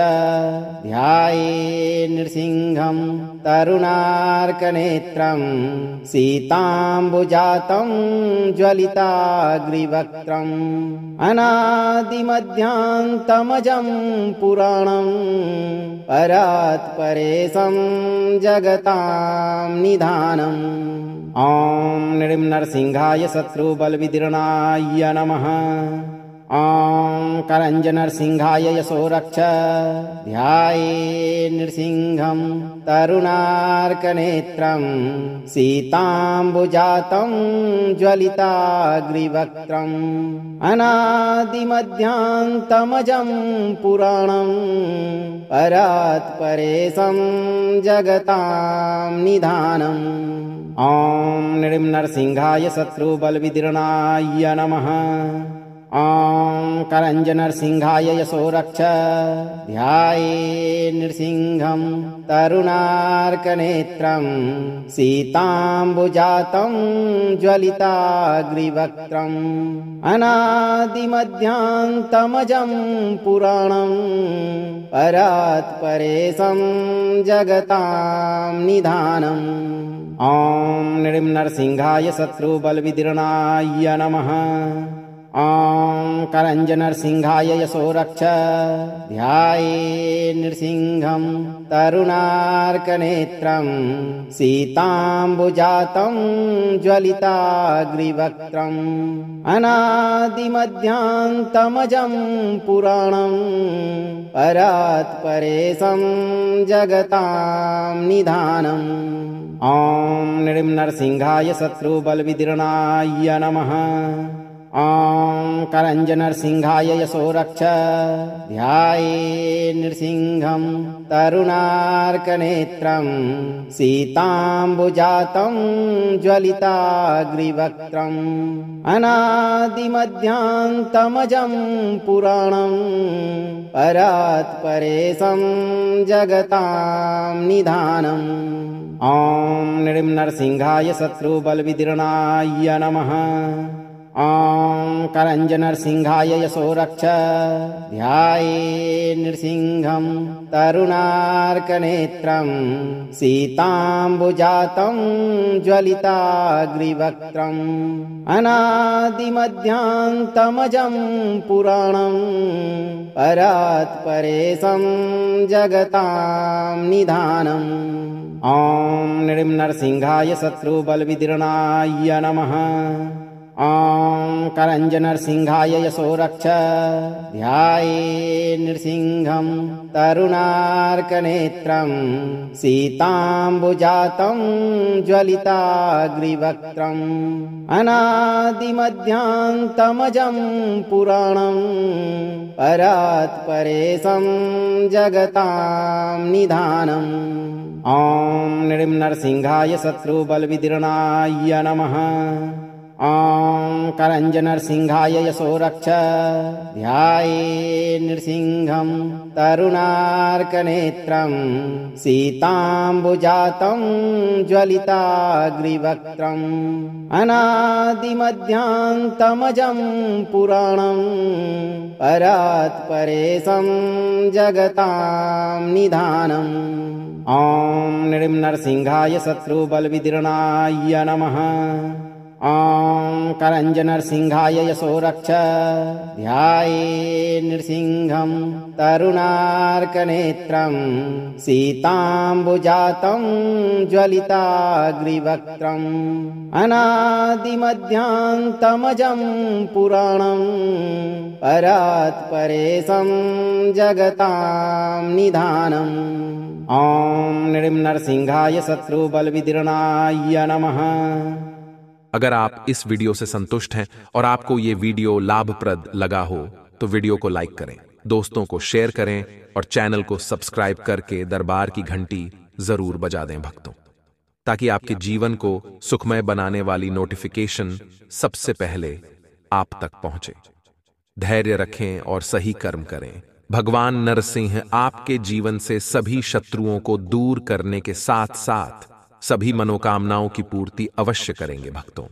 ध्याये नृसिंहं तरुणार्कनेत्रं सीताम्बुजातं ज्वलिताग्रिवक्त्रम् अनादिमध्यान्तमजं पुराणं परात्परेशं जगतां निधानम् ॐ नृसिंहाय शत्रुबलविदीर्णाय नमः। ॐ करञ्जनरसिंहाय यशो रक्ष ध्याये नृसिंहं तरुणार्कनेत्रं सीताम्बुजातं ज्वलिताग्रिवक्त्रम् अनादिमध्यान्तमजं पुराणं परात्परेशं जगतां निधानम् ॐ नृसिंहाय शत्रुबलविदीर्णाय नमः। ॐ करञ्जनरसिंहाय यशो रक्ष ध्याये नृसिंहं तरुणार्कनेत्रं सीताम्बुजातं ज्वलिताग्रिवक्त्रम् अनादिमध्यान्तमजं पुराणं परात्परेशं जगतां निधानम् ॐ नृसिंहाय शत्रुबलविदीर्णाय नमः। ॐ करञ्जनरसिंहाय यशो रक्ष ध्याये नृसिंहं तरुणार्कनेत्रं सीताम्बुजातं ज्वलिताग्रिवक्त्रम् अनादिमध्यान्तमजं पुराणं परात्परेशं जगतां निधानम् ॐ नृसिंहाय शत्रुबलविदीर्णाय नमः। ॐ करञ्जनरसिंहाय यशो रक्ष ध्याये नृसिंहं तरुणार्कनेत्रं सीताम्बुजातं ज्वलिताग्रिवक्त्रम् अनादिमध्यान्तमजं पुराणं परात्परेशं जगतां निधानम् ॐ नृसिंहाय शत्रुबलविदीर्णाय नमः। ॐ करञ्जनरसिंहाय यशो रक्ष ध्याये नृसिंहं तरुणार्कनेत्रं सीताम्बुजातं ज्वलिताग्रिवक्त्रम् अनादिमध्यान्तमजं पुराणं परात्परेशं जगतां निधानम् ॐ नृसिंहाय शत्रुबलविदीर्णाय नमः। ॐ करञ्जनरसिंहाय यशो रक्ष ध्याये नृसिंहं तरुणार्कनेत्रं सीताम्बुजातं ज्वलिताग्रिवक्त्रम् अनादिमध्यान्तमजं पुराणं परात्परेशं जगतां निधानम् ॐ नृसिंहाय शत्रुबलविदीर्णाय नमः। ॐ करञ्जनरसिंहाय यशो रक्ष ध्याये नृसिंहं तरुणार्कनेत्रं सीताम्बुजातं ज्वलिताग्रिवक्त्रम् अनादिमध्यान्तमजं पुराणं परात्परेशं जगतां निधानम् ॐ नृसिंहाय शत्रुबलविदीर्णाय नमः। ॐ करञ्ज नरसिंहाय यशो रक्ष ध्याये नृसिंहं तरुणार्कनेत्रं सीताम्बुजातं ज्वलिताग्रिवक्त्रम् अनादिमध्यान्तमजं पुराणं परात्परेशं जगतां निधानम् ॐ नृं नरसिंहाय शत्रुबलविदीर्णाय नमः। अगर आप इस वीडियो से संतुष्ट हैं और आपको ये वीडियो लाभप्रद लगा हो तो वीडियो को लाइक करें, दोस्तों को शेयर करें और चैनल को सब्सक्राइब करके दरबार की घंटी जरूर बजा दें भक्तों, ताकि आपके जीवन को सुखमय बनाने वाली नोटिफिकेशन सबसे पहले आप तक पहुंचे। धैर्य रखें और सही कर्म करें। भगवान नरसिंह आपके जीवन से सभी शत्रुओं को दूर करने के साथ साथ सभी मनोकामनाओं की पूर्ति अवश्य करेंगे भक्तों।